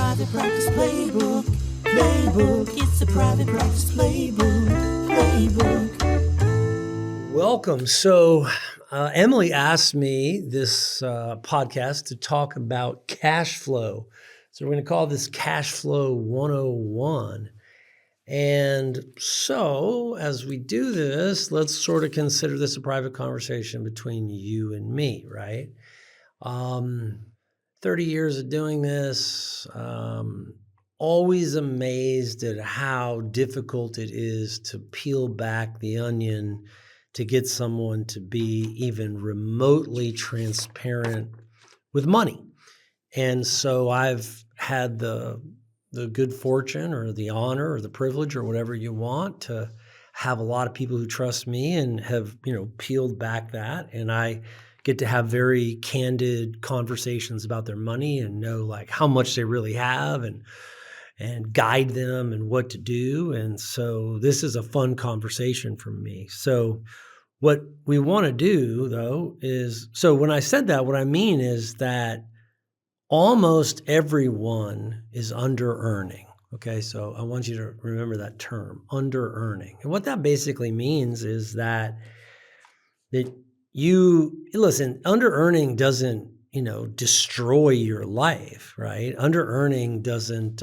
private practice playbook. Playbook, it's a private practice playbook. Welcome. So Emily asked me this podcast to talk about cash flow. So we're going to call this Cash Flow 101. And so as we do this, let's sort of consider this a private conversation between you and me, right? 30 years of doing this, always amazed at how difficult it is to peel back the onion to get someone to be even remotely transparent with money. And so I've had the good fortune or the honor or the privilege or whatever you want to have a lot of people who trust me and have, peeled back that. And I get to have very candid conversations about their money and know like how much they really have and guide them and what to do. And so this is a fun conversation for me. So what we want to do though is, so when I said that, what I mean is that almost everyone is under earning. Okay. So I want you to remember that term, under earning. And what that basically means is that under earning doesn't, destroy your life, right? Under earning doesn't,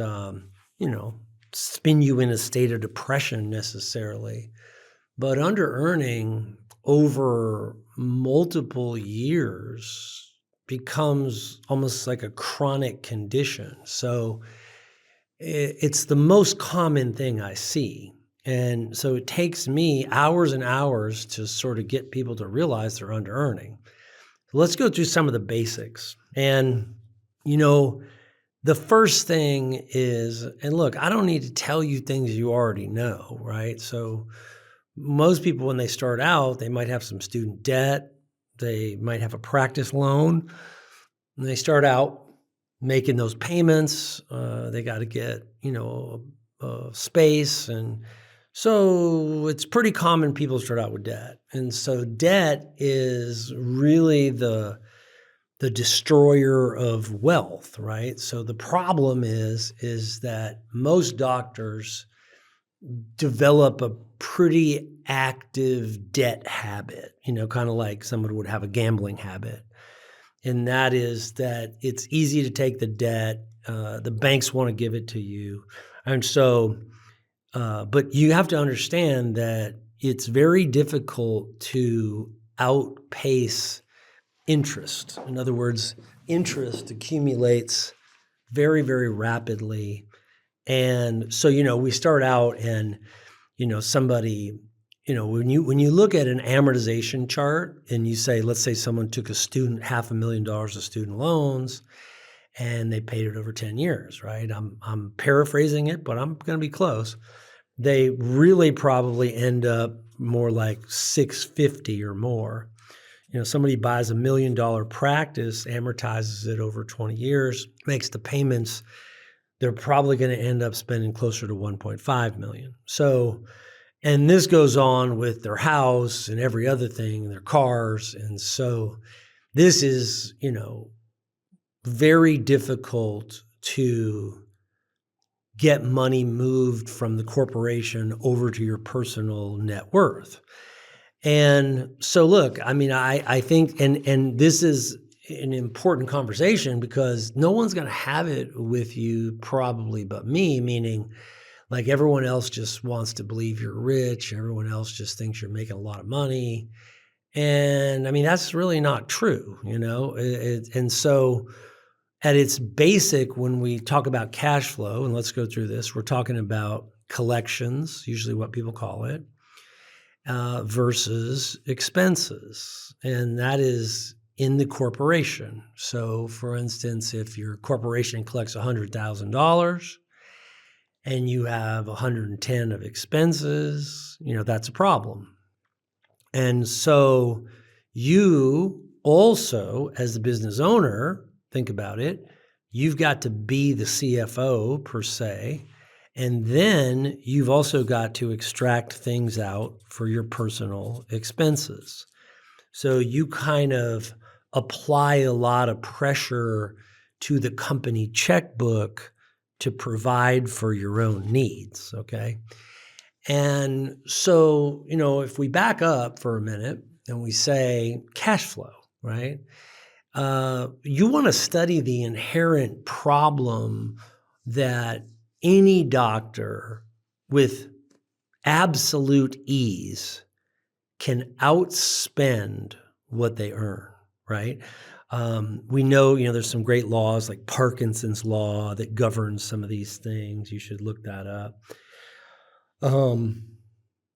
spin you in a state of depression necessarily, but under earning over multiple years becomes almost like a chronic condition. So it's the most common thing I see. And so it takes me hours and hours to sort of get people to realize they're under earning. Let's go through some of the basics. And, the first thing is, and look, I don't need to tell you things you already know, right? So most people, when they start out, they might have some student debt. They might have a practice loan. And they start out making those payments. They got to get, space. And so it's pretty common people start out with debt. And so debt is really the destroyer of wealth, right? So the problem is that most doctors develop a pretty active debt habit, kind of like someone would have a gambling habit. And that is that it's easy to take the debt. The banks want to give it to you. And so, but you have to understand that it's very difficult to outpace interest. In other words, interest accumulates very, very rapidly. And so, we start out and, somebody, when you look at an amortization chart and you say, let's say someone took a student $500,000 of student loans and they paid it over 10 years, right? I'm paraphrasing it, but I'm going to be close. They really probably end up more like 650 or more. Somebody buys $1 million practice, amortizes it over 20 years, makes the payments, they're probably going to end up spending closer to 1.5 million. So, and this goes on with their house and every other thing, their cars. And so this is, very difficult to get money moved from the corporation over to your personal net worth. And so look, I think, and this is an important conversation because no one's going to have it with you probably but me, meaning like everyone else just wants to believe you're rich. Everyone else just thinks you're making a lot of money. And that's really not true, and so at its basic, when we talk about cash flow, and let's go through this, we're talking about collections, usually what people call it, versus expenses. And that is in the corporation. So for instance, if your corporation collects $100,000 and you have 110 of expenses, that's a problem. And so you also, as the business owner, think about it, you've got to be the CFO per se. And then you've also got to extract things out for your personal expenses. So you kind of apply a lot of pressure to the company checkbook to provide for your own needs, okay? And so, if we back up for a minute and we say cash flow, right? You want to study the inherent problem that any doctor with absolute ease can outspend what they earn, right? We know, there's some great laws like Parkinson's law that governs some of these things. You should look that up.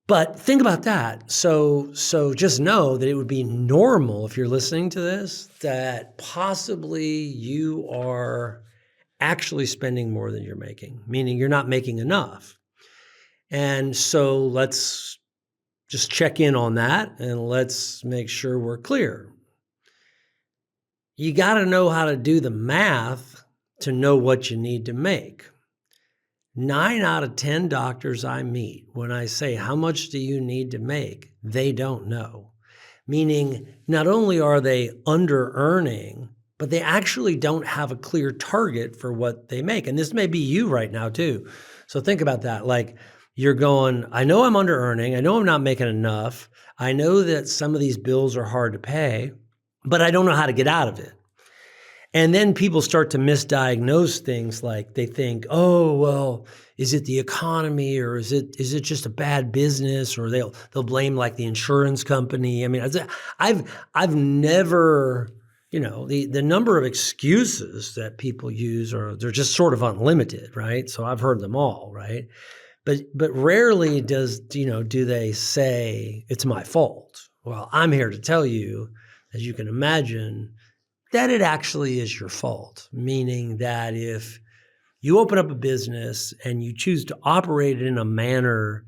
But think about that. So just know that it would be normal if you're listening to this, that possibly you are actually spending more than you're making, meaning you're not making enough. And so let's just check in on that and let's make sure we're clear. You got to know how to do the math to know what you need to make. 9 out of 10 doctors I meet, when I say, how much do you need to make? They don't know. Meaning, not only are they under earning, but they actually don't have a clear target for what they make. And this may be you right now too. So think about that. Like, you're going, I know I'm under earning. I know I'm not making enough. I know that some of these bills are hard to pay, but I don't know how to get out of it. And then people start to misdiagnose things, like they think, oh, well, is it the economy, or is it just a bad business, or they'll blame like the insurance company. I mean, I've never, the number of excuses that people use they're just sort of unlimited, right? So I've heard them all, right? But rarely do they say it's my fault. Well, I'm here to tell you, as you can imagine, that it actually is your fault, meaning that if you open up a business and you choose to operate it in a manner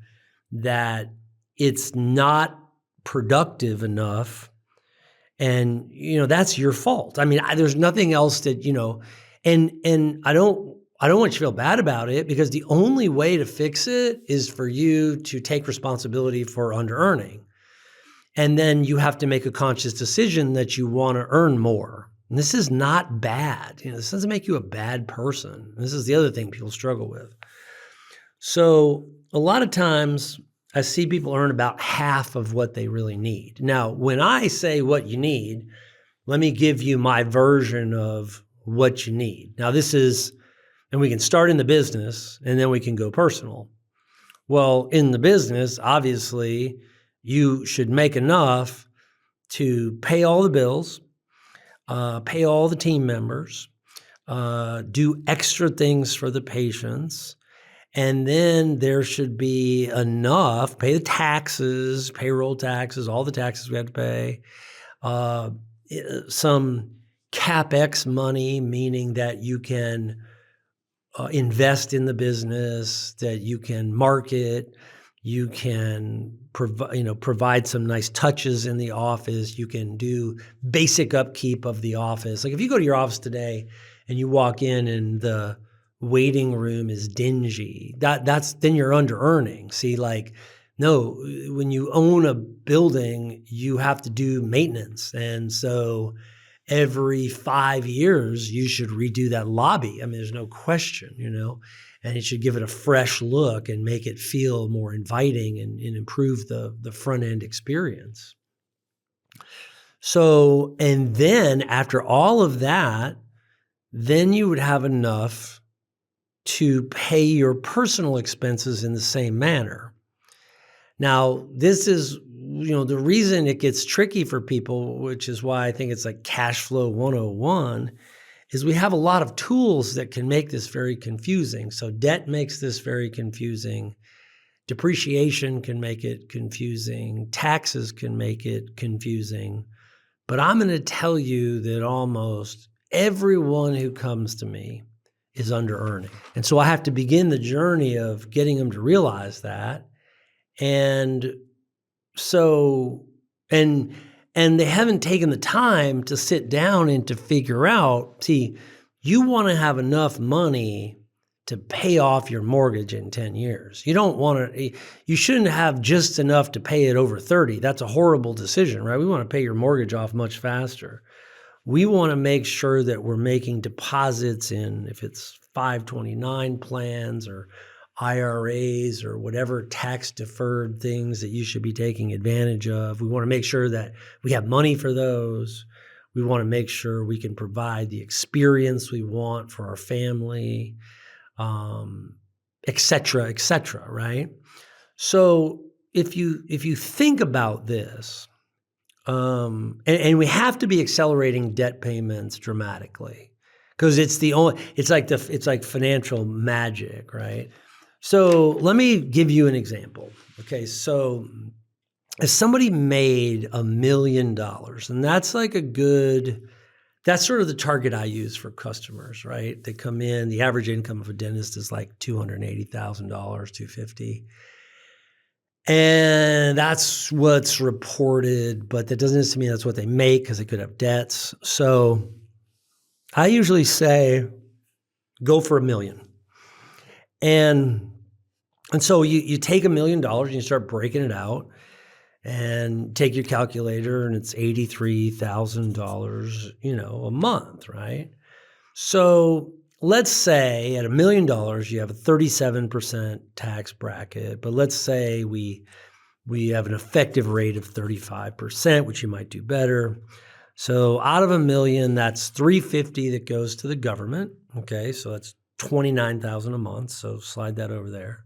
that it's not productive enough, and that's your fault. I mean, there's nothing else that and I don't want you to feel bad about it, because the only way to fix it is for you to take responsibility for under earning. And then you have to make a conscious decision that you want to earn more. And this is not bad. This doesn't make you a bad person. This is the other thing people struggle with. So a lot of times I see people earn about half of what they really need. Now, when I say what you need, let me give you my version of what you need. Now, and we can start in the business and then we can go personal. Well, in the business, obviously, you should make enough to pay all the bills, pay all the team members, do extra things for the patients, and then there should be enough, pay the taxes, payroll taxes, all the taxes we have to pay, some CapEx money, meaning that you can invest in the business, that you can market, you can provide some nice touches in the office. You can do basic upkeep of the office. Like if you go to your office today and you walk in and the waiting room is dingy, then you're under earning. See, no, when you own a building, you have to do maintenance. And so every 5 years, you should redo that lobby. I mean, there's no question, and it should give it a fresh look and make it feel more inviting and improve the front end experience. So, and then after all of that, then you would have enough to pay your personal expenses in the same manner. Now, this is, the reason it gets tricky for people, which is why I think it's like cash flow 101, is we have a lot of tools that can make this very confusing. So debt makes this very confusing. Depreciation can make it confusing. Taxes can make it confusing. But I'm going to tell you that almost everyone who comes to me is under earning. And so I have to begin the journey of getting them to realize that. And so, and they haven't taken the time to sit down and to figure out, see, you want to have enough money to pay off your mortgage in 10 years. You shouldn't have just enough to pay it over 30. That's a horrible decision, right? We want to pay your mortgage off much faster. we want to make sure that we're making deposits in, if it's 529 plans or IRAs or whatever tax deferred things that you should be taking advantage of. We want to make sure that we have money for those. We want to make sure we can provide the experience we want for our family, et cetera, right? So if you think about this, and we have to be accelerating debt payments dramatically because it's like financial magic, right? So let me give you an example. Okay, so if somebody made $1 million, and that's sort of the target I use for customers, right? They come in, the average income of a dentist is like $280,000, $250,000. And that's what's reported, but that doesn't necessarily mean that's what they make because they could have debts. So I usually say, go for $1 million. And so you take $1 million and you start breaking it out and take your calculator and it's $83,000, a month, right? So let's say at $1 million, you have a 37% tax bracket, but let's say we have an effective rate of 35%, which you might do better. So out of $1 million, that's $350 that goes to the government. Okay, so that's $29,000 a month. So slide that over there.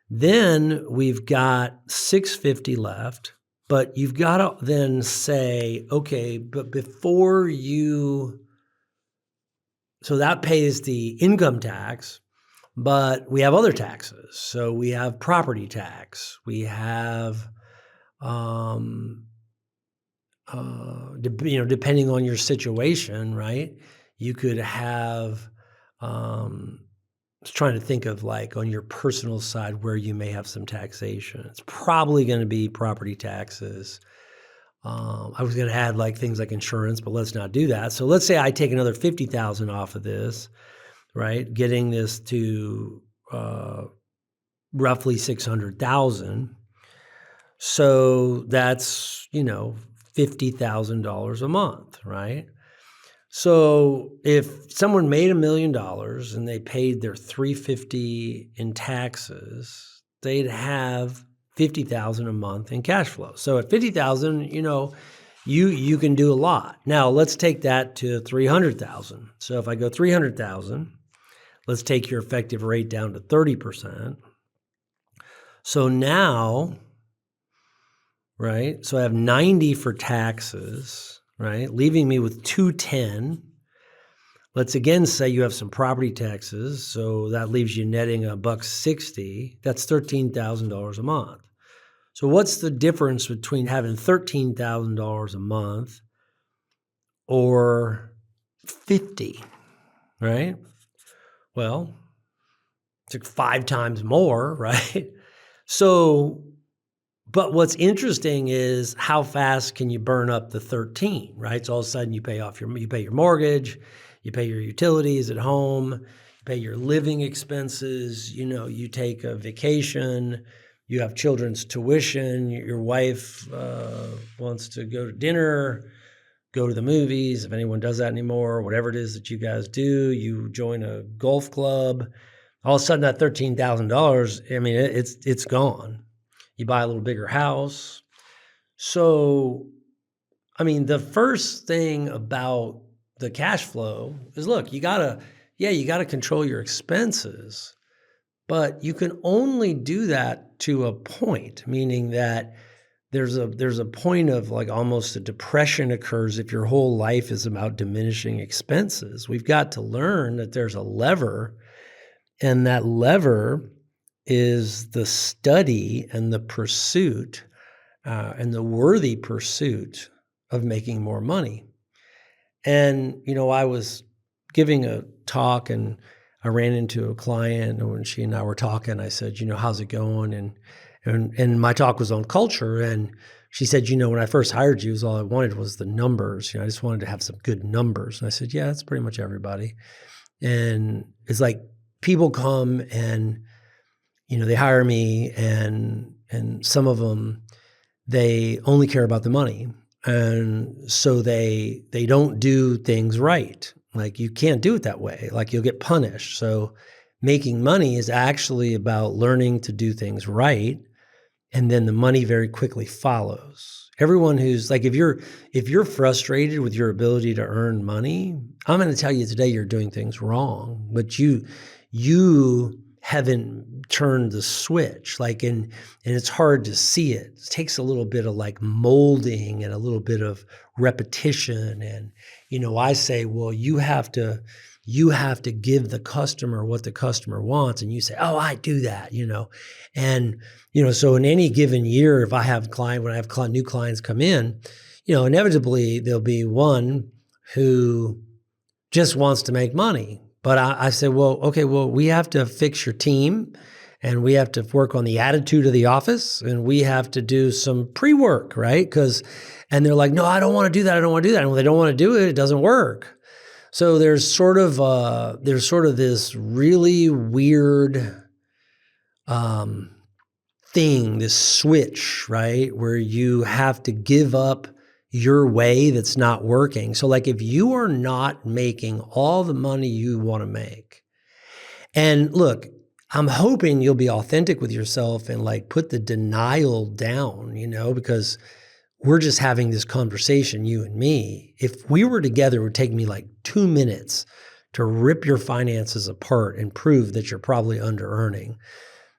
Then we've got $650 left, but you've got to then say, okay, but so that pays the income tax, but we have other taxes. So we have property tax. We have, depending on your situation, right? You could have, I was trying to think of like on your personal side where you may have some taxation. It's probably going to be property taxes. I was going to add like things like insurance, but let's not do that. So let's say I take another $50,000 off of this, right? Getting this to roughly $600,000. So that's, $50,000 a month, right? So if someone made $1 million and they paid their $350 in taxes, they'd have $50,000 a month in cash flow. So at $50,000, you can do a lot. Now let's take that to $300,000. So if I go $300,000, let's take your effective rate down to 30%. So now, right? So I have 90 for taxes, right? Leaving me with 210. Let's again say you have some property taxes, so that leaves you netting $160. That's $13,000 a month. So what's the difference between having $13,000 a month or 50, right? Well, it's like 5 times more, right? So, but what's interesting is how fast can you burn up the 13, right? So all of a sudden you pay your mortgage, you pay your utilities at home, you pay your living expenses, you take a vacation, you have children's tuition, your wife wants to go to dinner, go to the movies, if anyone does that anymore, whatever it is that you guys do, you join a golf club. All of a sudden that $13,000, it's gone. You buy a little bigger house. So, the first thing about the cash flow is, look, you gotta control your expenses, but you can only do that to a point, meaning that there's a point of like almost a depression occurs if your whole life is about diminishing expenses. We've got to learn that there's a lever, and that lever is the study and the pursuit and the worthy pursuit of making more money. And, I was giving a talk and I ran into a client, and when she and I were talking, I said, how's it going? And my talk was on culture. And she said, when I first hired you, all I wanted was the numbers. I just wanted to have some good numbers. And I said, yeah, that's pretty much everybody. And it's like people come and, they hire me, and some of them, they only care about the money. And so they don't do things right. Like you can't do it that way. Like you'll get punished. So making money is actually about learning to do things right. And then the money very quickly follows. Everyone who's like, if you're frustrated with your ability to earn money, I'm going to tell you today you're doing things wrong, but you haven't turned the switch. Like, and it's hard to see it. It takes a little bit of like molding and a little bit of repetition. And, I say, well, you have to give the customer what the customer wants. And you say, oh, I do that, and, so in any given year, if I have new clients come in, inevitably there'll be one who just wants to make money. But I said, well, okay, we have to fix your team and we have to work on the attitude of the office and we have to do some pre-work, right? And they're like, no, I don't want to do that. I don't want to do that. And when they don't want to do it, it doesn't work. So there's sort of this really weird thing, this switch, right? Where you have to give up your way that's not working. So like if you are not making all the money you want to make, and look, I'm hoping you'll be authentic with yourself and like put the denial down, because we're just having this conversation, you and me. If we were together, it would take me like 2 minutes to rip your finances apart and prove that you're probably under earning.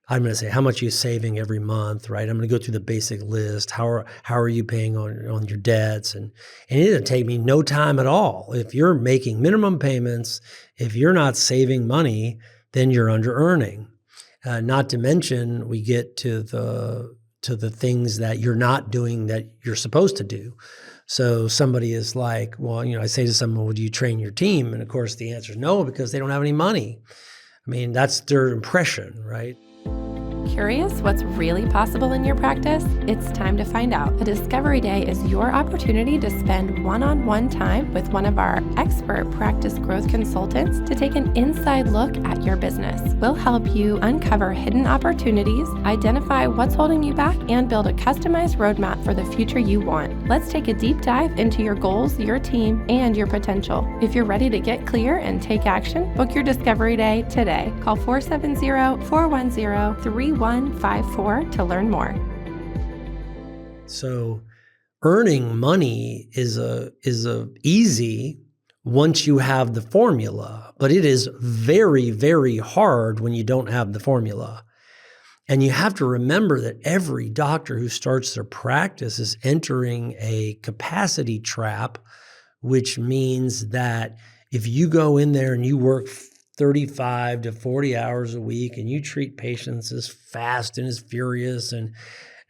I'm going to say, how much are you saving every month, right? I'm going to go through the basic list. How are you paying on your debts? And it'll take me no time at all. If you're making minimum payments, if you're not saving money, then you're under earning. Not to mention, we get to the things that you're not doing that you're supposed to do. So somebody is like, well, I say to someone, would you train your team? And of course the answer is no, because they don't have any money. I mean, that's their impression, right? Curious what's really possible in your practice? It's time to find out. A Discovery Day is your opportunity to spend one-on-one time with one of our expert practice growth consultants to take an inside look at your business. We'll help you uncover hidden opportunities, identify what's holding you back, and build a customized roadmap for the future you want. Let's take a deep dive into your goals, your team, and your potential. If you're ready to get clear and take action, book your Discovery Day today. Call 470-410-3154 to learn more. So earning money is easy once you have the formula, but it is very, very hard when you don't have the formula. And you have to remember that every doctor who starts their practice is entering a capacity trap, which means that if you go in there and you work 35 to 40 hours a week and you treat patients as fast and as furious and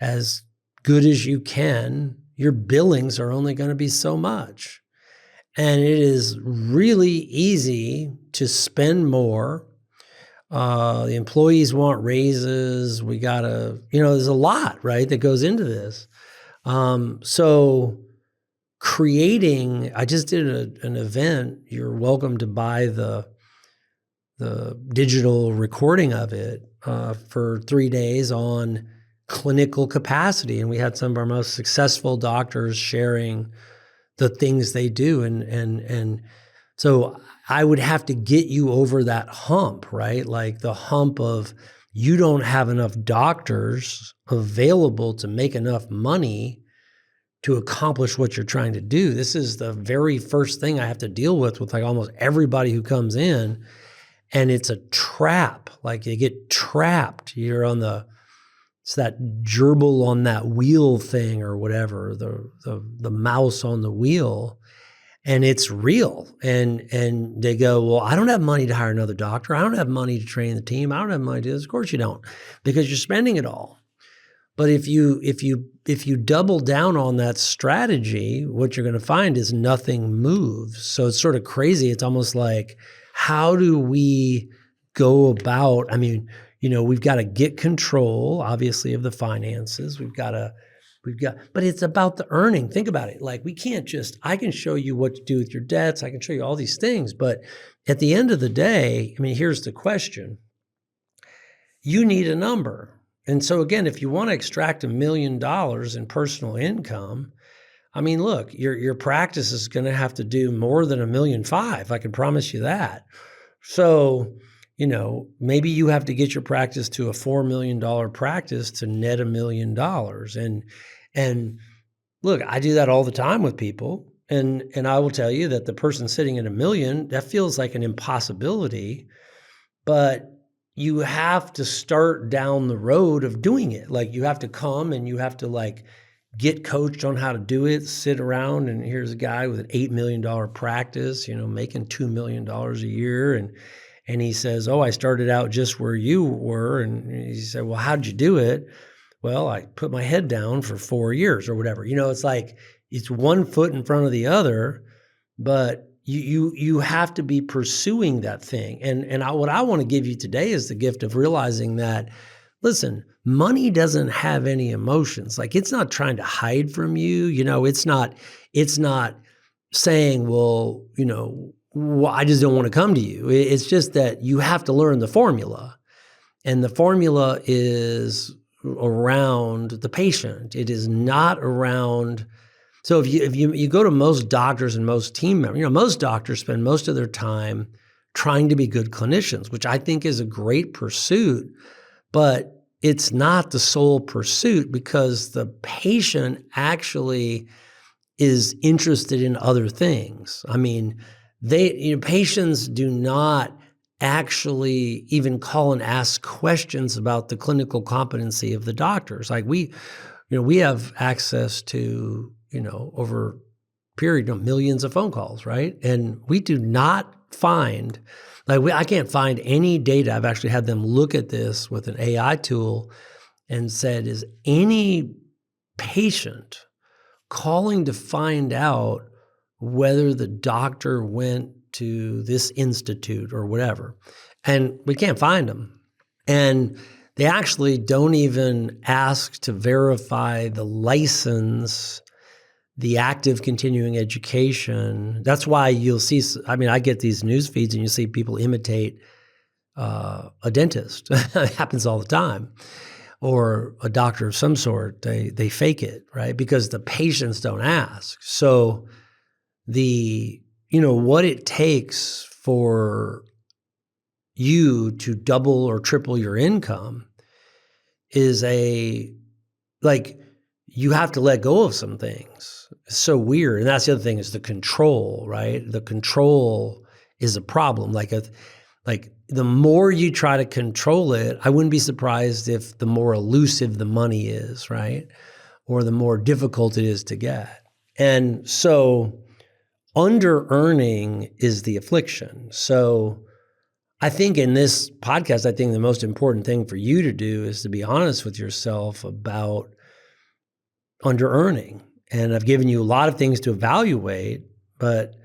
as good as you can, your billings are only going to be so much. And it is really easy to spend more. The employees want raises. We gotta, there's a lot, right, that goes into this. So creating, I just did an event. You're welcome to buy the digital recording of it for 3 days on clinical capacity. And we had some of our most successful doctors sharing the things they do. And so I would have to get you over that hump, right? Like the hump of you don't have enough doctors available to make enough money to accomplish what you're trying to do. This is the very first thing I have to deal with like almost everybody who comes in. And it's a trap. Like you get trapped. You're on it's that gerbil on that wheel thing or whatever, the mouse on the wheel. And it's real. And they go, well, I don't have money to hire another doctor. I don't have money to train the team. I don't have money to do this. Of course you don't, because you're spending it all. But if you double down on that strategy, what you're going to find is nothing moves. So it's sort of crazy. It's almost like, how do we go about, we've got to get control, obviously, of the finances. But it's about the earning. Think about it. Like I can show you what to do with your debts. I can show you all these things. But at the end of the day, here's the question. You need a number. And so again, if you want to extract $1 million in personal income, I mean, look, your practice is going to have to do more than $1.5 million. I can promise you that. So, maybe you have to get your practice to a $4 million practice to net $1 million. And look, I do that all the time with people. And I will tell you that the person sitting at $1 million, that feels like an impossibility, but you have to start down the road of doing it. Like you have to come and you have to like get coached on how to do it, sit around, and here's a guy with an $8 million practice, making $2 million a year. And he says, oh, I started out just where you were. And he said, well, how'd you do it? Well, I put my head down for 4 years or whatever. It's like, it's one foot in front of the other, but you have to be pursuing that thing. And what I want to give you today is the gift of realizing that, listen, money doesn't have any emotions. Like it's not trying to hide from you. It's not saying, well, I just don't want to come to you. It's just that you have to learn the formula. And the formula is around the patient. It is not around. So if you go to most doctors and most team members, most doctors spend most of their time trying to be good clinicians, which I think is a great pursuit, but it's not the sole pursuit because the patient actually is interested in other things. I mean, patients do not actually even call and ask questions about the clinical competency of the doctors. Like we have access to, over a period of millions of phone calls, right? And we do not find, I can't find any data. I've actually had them look at this with an AI tool and said, is any patient calling to find out whether the doctor went to this institute or whatever? And we can't find them. And they actually don't even ask to verify the license, the active continuing education. That's why you'll see, I get these news feeds and you see people imitate a dentist. It happens all the time. Or a doctor of some sort, they fake it, right? Because the patients don't ask. So what it takes for you to double or triple your income is you have to let go of some things. It's so weird. And that's the other thing is the control, right? The control is a problem. Like the more you try to control it, I wouldn't be surprised if the more elusive the money is, right? Or the more difficult it is to get. And so under-earning is the affliction. So I think in this podcast, the most important thing for you to do is to be honest with yourself about under-earning. And I've given you a lot of things to evaluate, but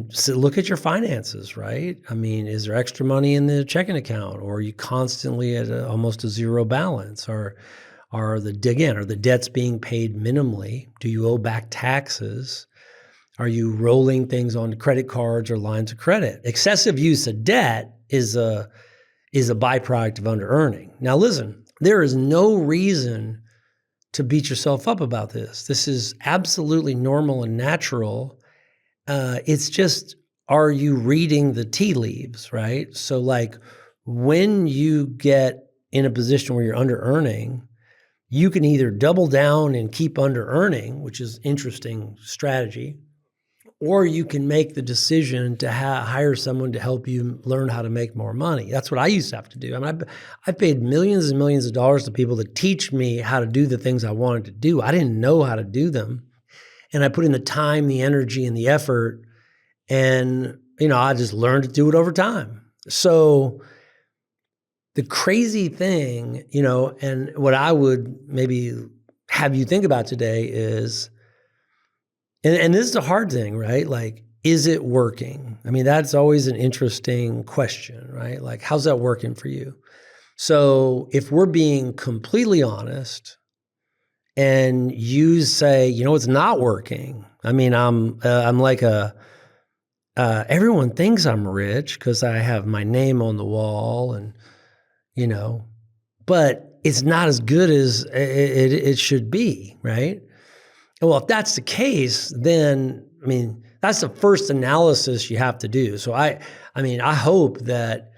so look at your finances, right? Is there extra money in the checking account, or are you constantly at almost a zero balance? Or are the debts being paid minimally? Do you owe back taxes? Are you rolling things on credit cards or lines of credit? Excessive use of debt is a byproduct of under-earning. Now listen, there is no reason to beat yourself up about this. This is absolutely normal and natural. It's just, are you reading the tea leaves, right? So when you get in a position where you're under-earning, you can either double down and keep under-earning, which is interesting strategy, or you can make the decision to hire someone to help you learn how to make more money. That's what I used to have to do. I paid millions and millions of dollars to people to teach me how to do the things I wanted to do. I didn't know how to do them. And I put in the time, the energy, and the effort, and I just learned to do it over time. So the crazy thing, and what I would maybe have you think about today is, and this is a hard thing, right? Is it working? That's always an interesting question, right? How's that working for you? So if we're being completely honest, and you say, it's not working. I'm like everyone thinks I'm rich because I have my name on the wall, and but it's not as good as it should be, right? Well, if that's the case, then, I mean, that's the first analysis you have to do. So I hope that,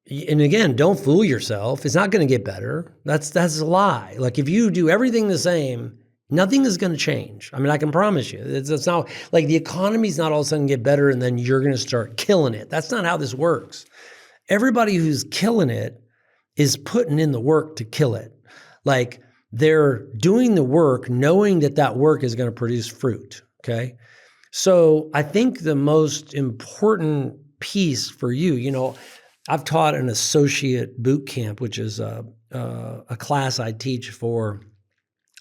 and again, don't fool yourself. It's not going to get better. That's a lie. Like if you do everything the same, nothing is going to change. I mean, I can promise you. It's not like the economy's not all of a sudden get better and then you're going to start killing it. That's not how this works. Everybody who's killing it is putting in the work to kill it. Like they're doing the work knowing that that work is going to produce fruit, okay? So I think the most important piece for you, I've taught an associate boot camp, which is a class I teach for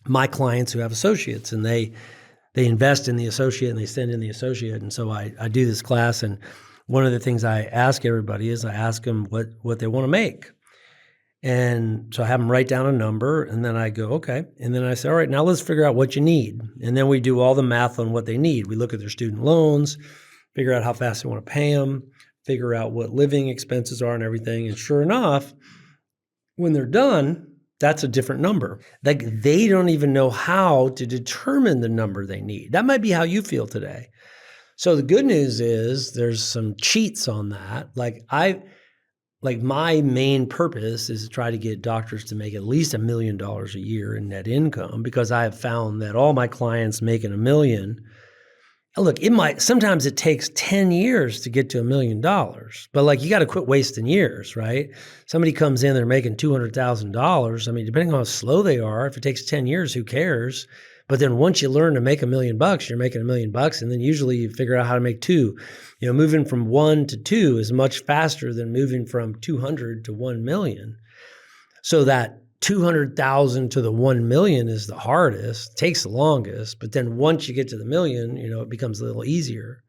my clients who have associates, and they invest in the associate and they send in the associate. And so I do this class, and one of the things I ask everybody is I ask them what they want to make. And so I have them write down a number, and then I go, okay. And then I say, all right, now let's figure out what you need. And then we do all the math on what they need. We look at their student loans, figure out how fast they want to pay them, figure out what living expenses are and everything. And sure enough, when they're done, that's a different number. Like they don't even know how to determine the number they need. That might be how you feel today. So the good news is there's some cheats on that. Like my main purpose is to try to get doctors to make at least $1 million a year in net income, because I have found that all my clients making $1 million, look, sometimes it takes 10 years to get to $1 million, but like you got to quit wasting years, right? Somebody comes in, they're making $200,000. I mean, depending on how slow they are, if it takes 10 years, who cares? But then once you learn to make $1 million, you're making $1 million, and then usually you figure out how to make two. Moving from 1 to 2 is much faster than moving from 200 to 1 million. So that 200,000 to the 1 million is the hardest, takes the longest. But then once you get to the million, it becomes a little easier.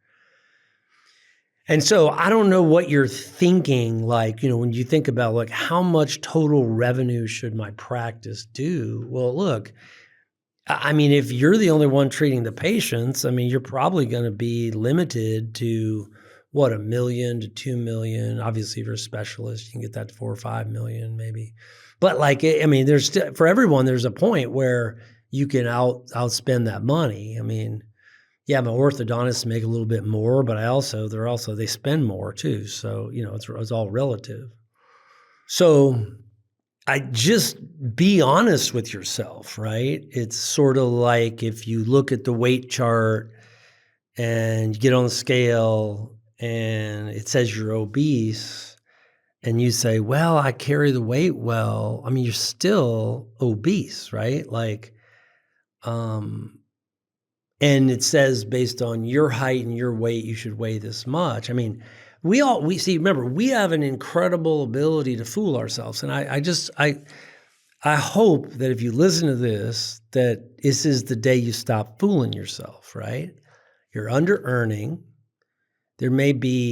And so I don't know what you're thinking, like, when you think about like how much total revenue should my practice do? Well, look, I mean, if you're the only one treating the patients, I mean, you're probably going to be limited to $1 million to 2 million. Obviously, if you're a specialist, you can get that to 4 or 5 million maybe. But like, I mean, for everyone, there's a point where you can outspend that money. I mean, yeah, my orthodontists make a little bit more, but they spend more too. So, it's all relative. So I just be honest with yourself, right? It's sort of like if you look at the weight chart and you get on the scale and it says you're obese and you say, well, I carry the weight well. I mean, you're still obese, right? Like, and it says based on your height and your weight, you should weigh this much. I mean, remember, we have an incredible ability to fool ourselves. And I hope that if you listen to this, that this is the day you stop fooling yourself, right? You're under earning. You may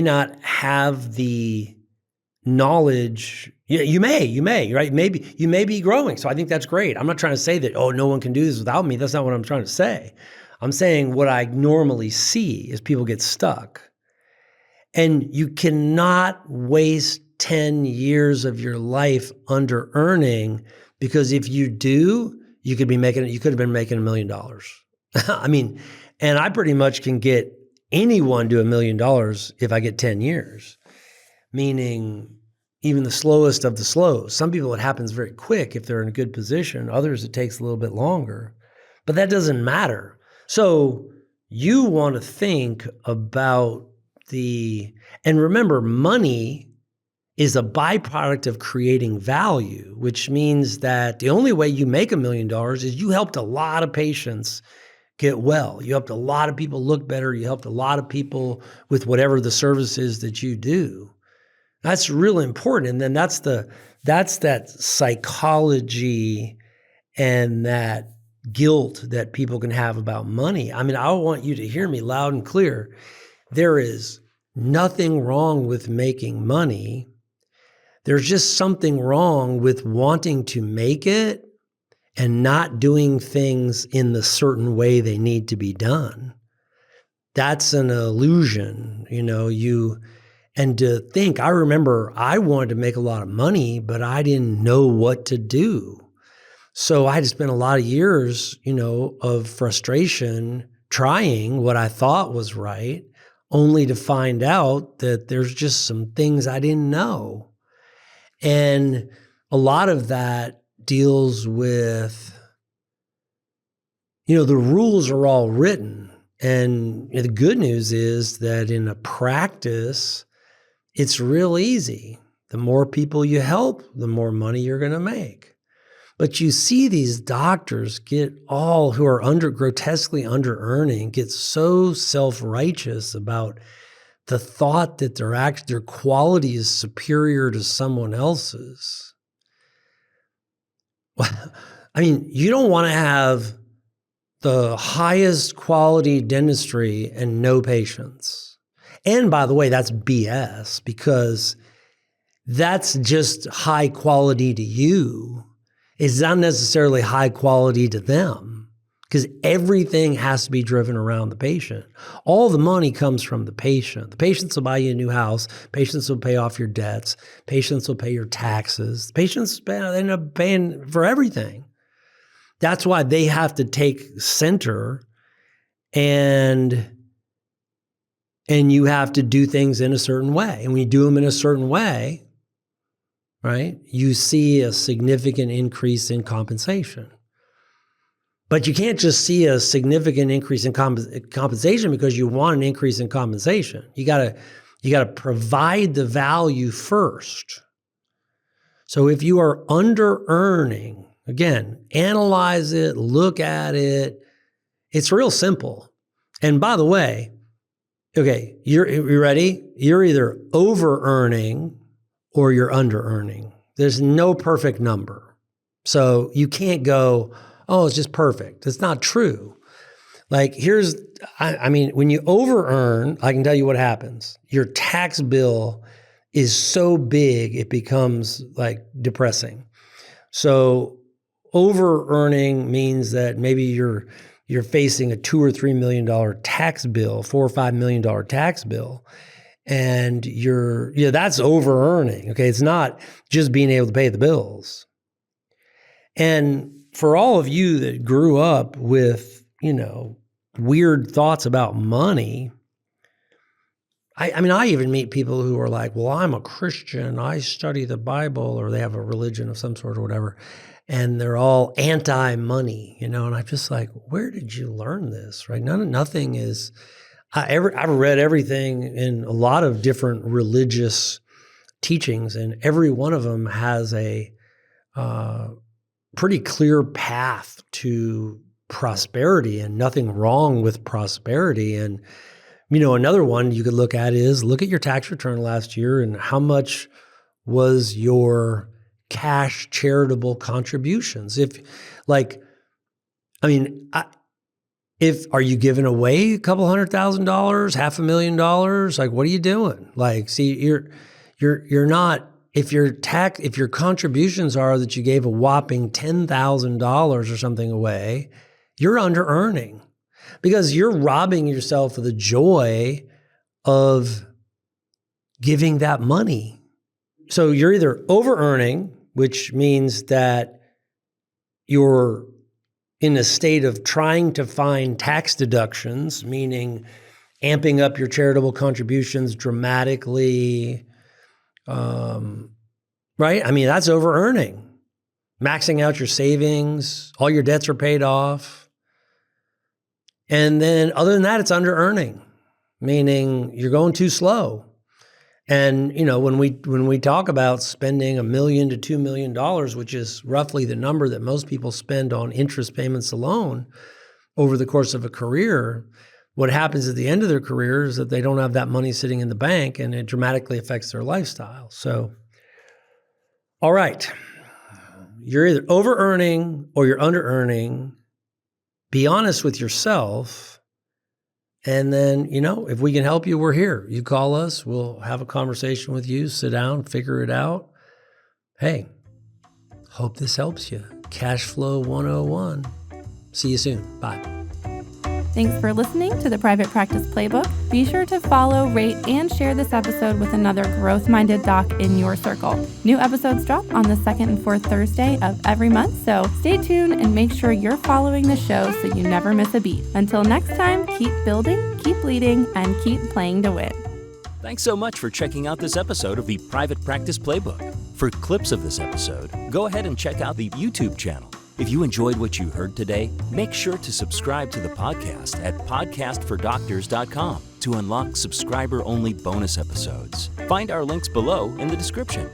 not have the knowledge. You may, right? Maybe you may be growing. So I think that's great. I'm not trying to say that, no one can do this without me. That's not what I'm trying to say. I'm saying what I normally see is people get stuck. And you cannot waste 10 years of your life under earning, because if you do, you could have been making $1 million. I mean, and I pretty much can get anyone to $1 million if I get 10 years, meaning even the slowest of the slow. Some people, it happens very quick if they're in a good position. Others, it takes a little bit longer, but that doesn't matter. So you want to think about and remember, money is a byproduct of creating value, which means that the only way you make $1 million is you helped a lot of patients get well. You helped a lot of people look better. You helped a lot of people with whatever the service is that you do. That's really important. And then that's that psychology and that guilt that people can have about money. I mean, I want you to hear me loud and clear. There is nothing wrong with making money. There's just something wrong with wanting to make it and not doing things in the certain way they need to be done. That's an illusion, and to think, I remember I wanted to make a lot of money, but I didn't know what to do. So I had to spend a lot of years, of frustration trying what I thought was right, only to find out that there's just some things I didn't know. And a lot of that deals with, the rules are all written. And the good news is that in a practice, it's real easy. The more people you help, the more money you're going to make. But you see these doctors who are grotesquely under-earning, get so self-righteous about the thought that their quality is superior to someone else's. Well, you don't want to have the highest quality dentistry and no patients. And by the way, that's BS, because that's just high quality to you. It's not necessarily high quality to them, because everything has to be driven around the patient. All the money comes from the patient. The patients will buy you a new house. Patients will pay off your debts. Patients will pay your taxes. Patients end up paying for everything. That's why they have to take center, and you have to do things in a certain way. And when you do them in a certain way, right, you see a significant increase in compensation. But you can't just see a significant increase in compensation because you want an increase in compensation. You gotta provide the value first. So if you are under-earning, again, analyze it, look at it. It's real simple. And by the way, okay, you ready? You're either over-earning or you're under-earning. There's no perfect number. So you can't go, oh, it's just perfect. It's not true. Like when you over-earn, I can tell you what happens. Your tax bill is so big, it becomes like depressing. So over-earning means that maybe you're facing a $2 or $3 million tax bill, $4 or $5 million tax bill. And that's over-earning, okay? It's not just being able to pay the bills. And for all of you that grew up with, weird thoughts about money, I even meet people who are like, well, I'm a Christian, I study the Bible, or they have a religion of some sort or whatever, and they're all anti-money, and I'm just like, where did you learn this, right? Nothing is... I've read everything in a lot of different religious teachings, and every one of them has a pretty clear path to prosperity, and nothing wrong with prosperity. And, another one you could look at is look at your tax return last year and how much was your cash charitable contributions. Are you giving away a couple $100,000, $500,000? Like, what are you doing? Like, see, you're not, if your contributions are that you gave a whopping $10,000 or something away, you're under earning, because you're robbing yourself of the joy of giving that money. So you're either over earning, which means that you're in a state of trying to find tax deductions, meaning amping up your charitable contributions dramatically, right? That's over-earning. Maxing out your savings, all your debts are paid off. And then other than that, it's under-earning, meaning you're going too slow. And, when we talk about spending $1 million to $2 million, which is roughly the number that most people spend on interest payments alone over the course of a career, what happens at the end of their career is that they don't have that money sitting in the bank, and it dramatically affects their lifestyle. So, all right, you're either over-earning or you're under-earning. Be honest with yourself. And then, if we can help you, we're here. You call us, we'll have a conversation with you, sit down, figure it out. Hey, hope this helps you. Cash Flow 101. See you soon. Bye. Thanks for listening to the Private Practice Playbook. Be sure to follow, rate, and share this episode with another growth-minded doc in your circle. New episodes drop on the second and fourth Thursday of every month, so stay tuned and make sure you're following the show so you never miss a beat. Until next time, keep building, keep leading, and keep playing to win. Thanks so much for checking out this episode of the Private Practice Playbook. For clips of this episode, go ahead and check out the YouTube channel. If you enjoyed what you heard today, make sure to subscribe to the podcast at podcastfordoctors.com to unlock subscriber-only bonus episodes. Find our links below in the description.